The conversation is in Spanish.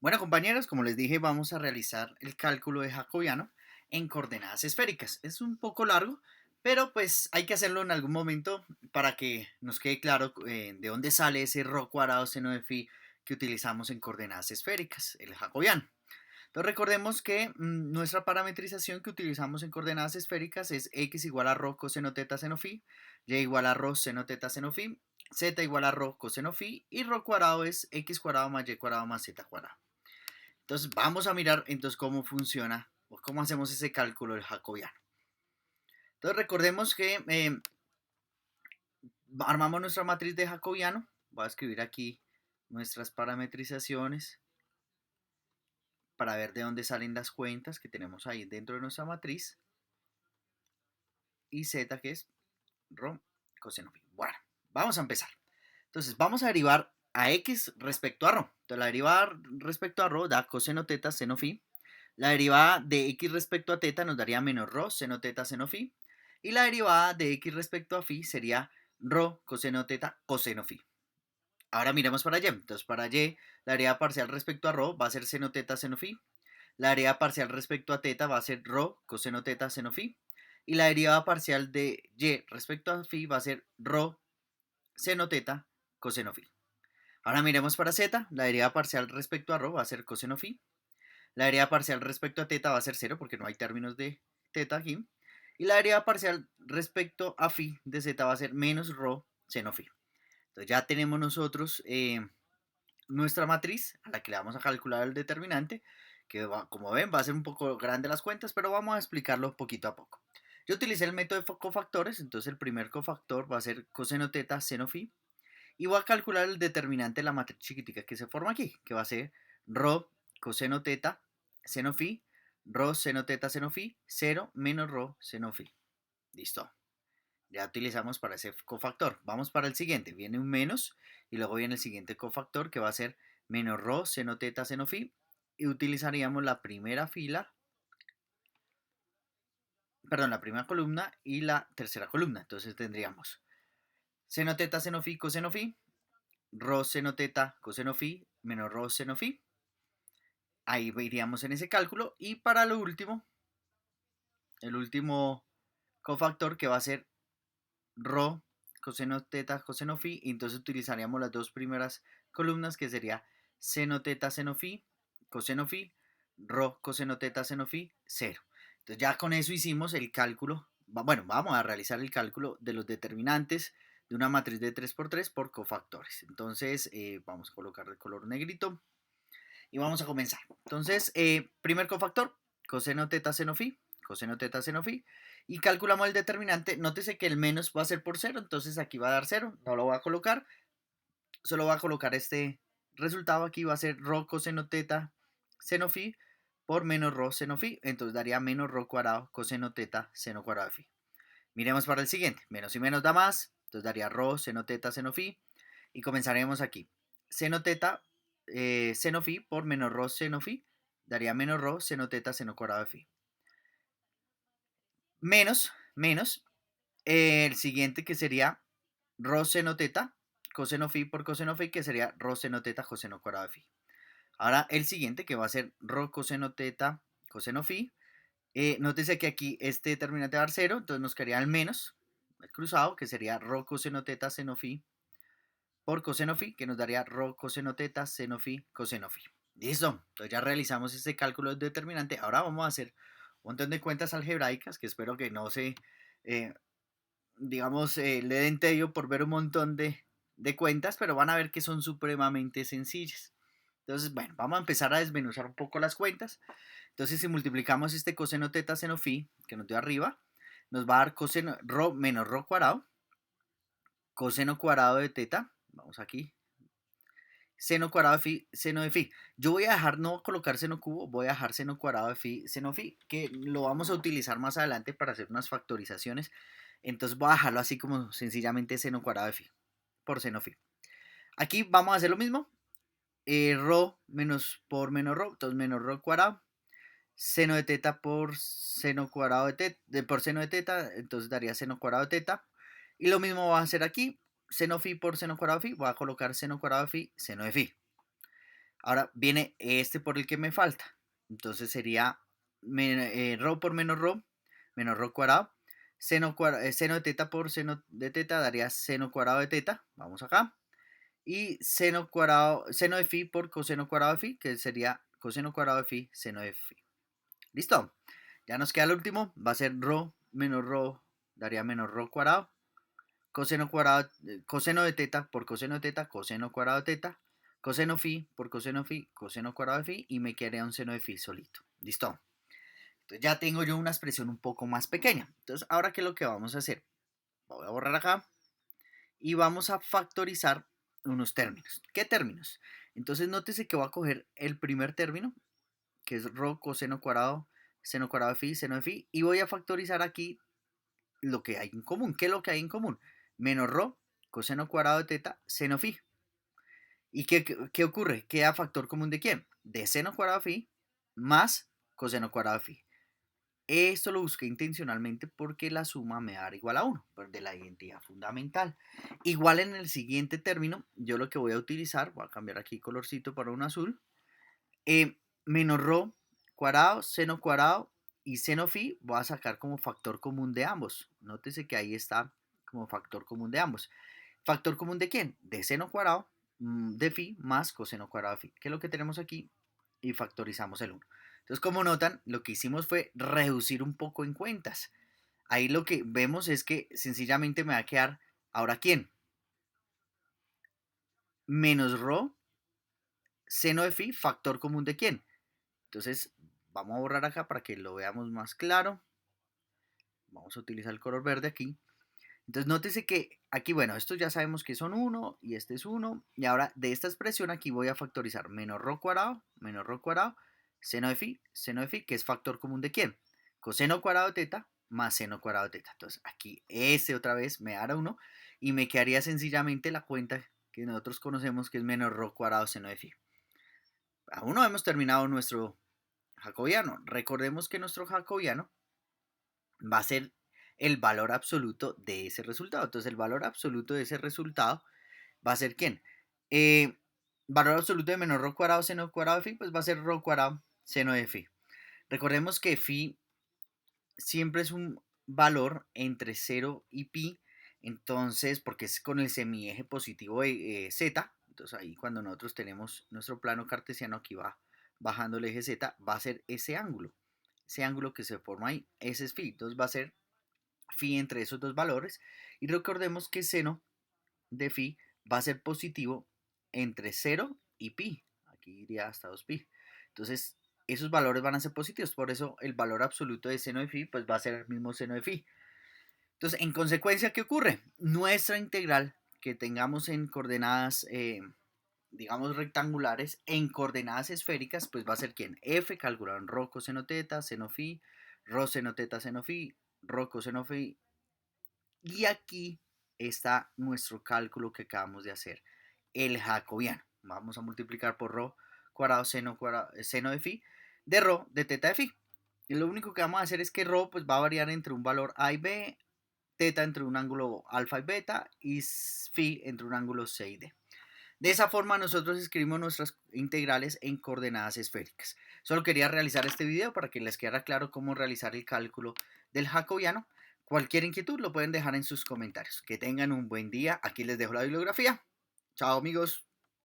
Bueno, compañeros, como les dije, vamos a realizar el cálculo de jacobiano en coordenadas esféricas. Es un poco largo, pero pues hay que hacerlo en algún momento para que nos quede claro de dónde sale ese rho cuadrado seno de phi que utilizamos en coordenadas esféricas, el jacobiano. Entonces recordemos que nuestra parametrización que utilizamos en coordenadas esféricas es x igual a rho coseno teta seno phi, y igual a rho seno teta seno phi, z igual a rho coseno phi y rho cuadrado es x cuadrado más y cuadrado más z cuadrado. Entonces vamos a mirar entonces cómo funciona o cómo hacemos ese cálculo del jacobiano. Entonces recordemos que armamos nuestra matriz de jacobiano. Voy a escribir aquí nuestras parametrizaciones para ver de dónde salen las cuentas que tenemos ahí dentro de nuestra matriz. Y z que es rho coseno phi. Bueno, vamos a empezar. Entonces vamos a derivar a x respecto a rho. Entonces la derivada respecto a rho da coseno teta seno phi. La derivada de x respecto a teta nos daría menos rho seno teta seno phi. Y la derivada de x respecto a phi sería rho coseno teta coseno phi. Ahora miremos para y. Entonces para y, la derivada parcial respecto a rho va a ser seno teta seno phi. La derivada parcial respecto a teta va a ser rho coseno teta seno phi. Y la derivada parcial de y respecto a phi va a ser rho seno teta coseno phi. Ahora miremos para z. La derivada parcial respecto a rho va a ser coseno phi. La derivada parcial respecto a teta va a ser cero porque no hay términos de teta aquí. Y la derivada parcial respecto a phi de z va a ser menos rho seno phi. Entonces ya tenemos nosotros nuestra matriz a la que le vamos a calcular el determinante, que como ven va a ser un poco grande las cuentas, pero vamos a explicarlo poquito a poco. Yo utilicé el método de cofactores, entonces el primer cofactor va a ser coseno teta seno phi y voy a calcular el determinante de la matriz chiquitica que se forma aquí, que va a ser rho coseno teta seno phi, rho seno teta seno phi, 0 menos rho seno phi. Listo. Ya utilizamos para ese cofactor. Vamos para el siguiente. Viene un menos y luego viene el siguiente cofactor que va a ser menos rho seno teta seno phi y utilizaríamos la primera fila, perdón, la primera columna y la tercera columna. Entonces tendríamos seno teta seno phi coseno phi, rho seno teta coseno phi menos rho seno phi. Ahí iríamos en ese cálculo. Y para lo último, el último cofactor que va a ser rho coseno teta coseno phi. Y entonces utilizaríamos las dos primeras columnas que sería seno teta seno phi, coseno phi, rho coseno teta seno phi, 0. Entonces ya con eso hicimos el cálculo. Bueno, vamos a realizar el cálculo de los determinantes de una matriz de 3 por 3 por cofactores. Entonces vamos a colocar de color negrito y vamos a comenzar. Entonces, primer cofactor, coseno teta seno phi, coseno teta seno phi, y calculamos el determinante. Nótese que el menos va a ser por cero, entonces aquí va a dar cero, no lo voy a colocar, solo voy a colocar este resultado aquí, va a ser rho coseno teta seno phi por menos rho seno phi, entonces daría menos rho cuadrado coseno teta seno cuadrado de phi. Miremos para el siguiente, menos y menos da más, entonces daría rho seno teta seno phi, y comenzaremos aquí. Seno teta seno phi por menos rho seno phi daría menos rho seno teta seno cuadrado de phi. Menos, el siguiente que sería rho seno teta coseno phi por coseno phi, que sería rho seno teta coseno cuadrado de phi. Ahora el siguiente que va a ser rho coseno teta coseno phi. Nótese que aquí este determinante va a dar 0, entonces nos quedaría el menos, el cruzado, que sería rho coseno teta seno phi por coseno phi, que nos daría rho coseno teta seno phi coseno phi. Listo, entonces ya realizamos este cálculo de determinante. Ahora vamos a hacer un montón de cuentas algebraicas que espero que no se, eh, digamos, le den tello por ver un montón de cuentas, pero van a ver que son supremamente sencillas. Entonces, bueno, vamos a empezar a desmenuzar un poco las cuentas. Entonces, si multiplicamos este coseno teta seno phi, que nos dio arriba, nos va a dar coseno rho menos rho cuadrado, coseno cuadrado de teta, vamos aquí, seno cuadrado de phi, seno de phi. Yo voy a dejar, no voy a colocar seno cubo, voy a dejar seno cuadrado de phi, seno phi, que lo vamos a utilizar más adelante para hacer unas factorizaciones. Entonces voy a dejarlo así como sencillamente seno cuadrado de phi, por seno phi. Aquí vamos a hacer lo mismo, rho menos por menos rho, entonces menos rho cuadrado, seno de teta por seno cuadrado de teta, por seno de teta, entonces daría seno cuadrado de teta. Y lo mismo va a hacer aquí, seno phi por seno cuadrado de phi, voy a colocar seno cuadrado de phi, seno de phi. Ahora viene este por el que me falta. Entonces sería rho por menos rho cuadrado. Seno de teta por seno de teta daría seno cuadrado de teta. Vamos acá. Y seno cuadrado, seno de phi por coseno cuadrado de phi, que sería coseno cuadrado de phi, seno de phi. ¿Listo? Ya nos queda el último. Va a ser rho menos rho, daría menos rho cuadrado. Coseno cuadrado, coseno de teta por coseno de teta, coseno cuadrado de teta. Coseno phi por coseno phi, coseno cuadrado de phi. Y me quedaría un seno de phi solito. ¿Listo? Entonces ya tengo yo una expresión un poco más pequeña. Entonces, ahora, ¿qué es lo que vamos a hacer? Voy a borrar acá y vamos a factorizar unos términos. ¿Qué términos? Entonces, nótese que voy a coger el primer término, que es rho coseno cuadrado, seno cuadrado de phi, seno de phi, y voy a factorizar aquí lo que hay en común. ¿Qué es lo que hay en común? Menos rho coseno cuadrado de teta, seno phi. ¿Y qué ocurre? ¿Queda factor común de quién? De seno cuadrado de phi más coseno cuadrado de phi. Esto lo busqué intencionalmente porque la suma me da igual a 1, de la identidad fundamental. Igual en el siguiente término, yo lo que voy a utilizar, voy a cambiar aquí colorcito para un azul, menos rho cuadrado, seno cuadrado y seno phi, voy a sacar como factor común de ambos. Nótese que ahí está como factor común de ambos. ¿Factor común de quién? De seno cuadrado de phi más coseno cuadrado de phi, que es lo que tenemos aquí, y factorizamos el 1. Entonces, como notan, lo que hicimos fue reducir un poco en cuentas. Ahí lo que vemos es que sencillamente me va a quedar, ¿ahora quién? Menos rho, seno de phi, factor común de quién. Entonces, vamos a borrar acá para que lo veamos más claro. Vamos a utilizar el color verde aquí. Entonces, nótese que aquí, bueno, estos ya sabemos que son 1 y este es 1. Y ahora de esta expresión aquí voy a factorizar menos rho cuadrado, seno de phi, que es factor común de quién? Coseno cuadrado de teta más seno cuadrado de teta. Entonces, aquí este otra vez me dará 1 y me quedaría sencillamente la cuenta que nosotros conocemos que es menos rho cuadrado seno de phi. Aún no hemos terminado nuestro jacobiano. Recordemos que nuestro jacobiano va a ser el valor absoluto de ese resultado. Entonces, el valor absoluto de ese resultado va a ser ¿quién? Eh, Valor absoluto de menos rho cuadrado seno cuadrado de phi, pues va a ser rho cuadrado seno de phi. Recordemos que phi siempre es un valor entre 0 y pi, entonces, porque es con el semieje positivo de z, entonces ahí cuando nosotros tenemos nuestro plano cartesiano, aquí va bajando el eje z, va a ser ese ángulo que se forma ahí, ese es phi, entonces va a ser phi entre esos dos valores, y recordemos que seno de phi va a ser positivo entre 0 y pi, aquí iría hasta 2pi, entonces esos valores van a ser positivos, por eso el valor absoluto de seno de phi pues va a ser el mismo seno de phi. Entonces, en consecuencia, ¿qué ocurre? Nuestra integral que tengamos en coordenadas, digamos, rectangulares, en coordenadas esféricas, pues va a ser ¿quién? F calculado en rho coseno teta, seno phi, rho seno teta, seno phi, rho coseno phi. Y aquí está nuestro cálculo que acabamos de hacer, el jacobiano. Vamos a multiplicar por rho cuadrado, seno de phi, de rho de teta de phi. Y lo único que vamos a hacer es que rho pues, va a variar entre un valor a y b, teta entre un ángulo alfa y beta y phi entre un ángulo c y d. De esa forma nosotros escribimos nuestras integrales en coordenadas esféricas. Solo quería realizar este video para que les quedara claro cómo realizar el cálculo del jacobiano. Cualquier inquietud lo pueden dejar en sus comentarios. Que tengan un buen día. Aquí les dejo la bibliografía. Chao amigos.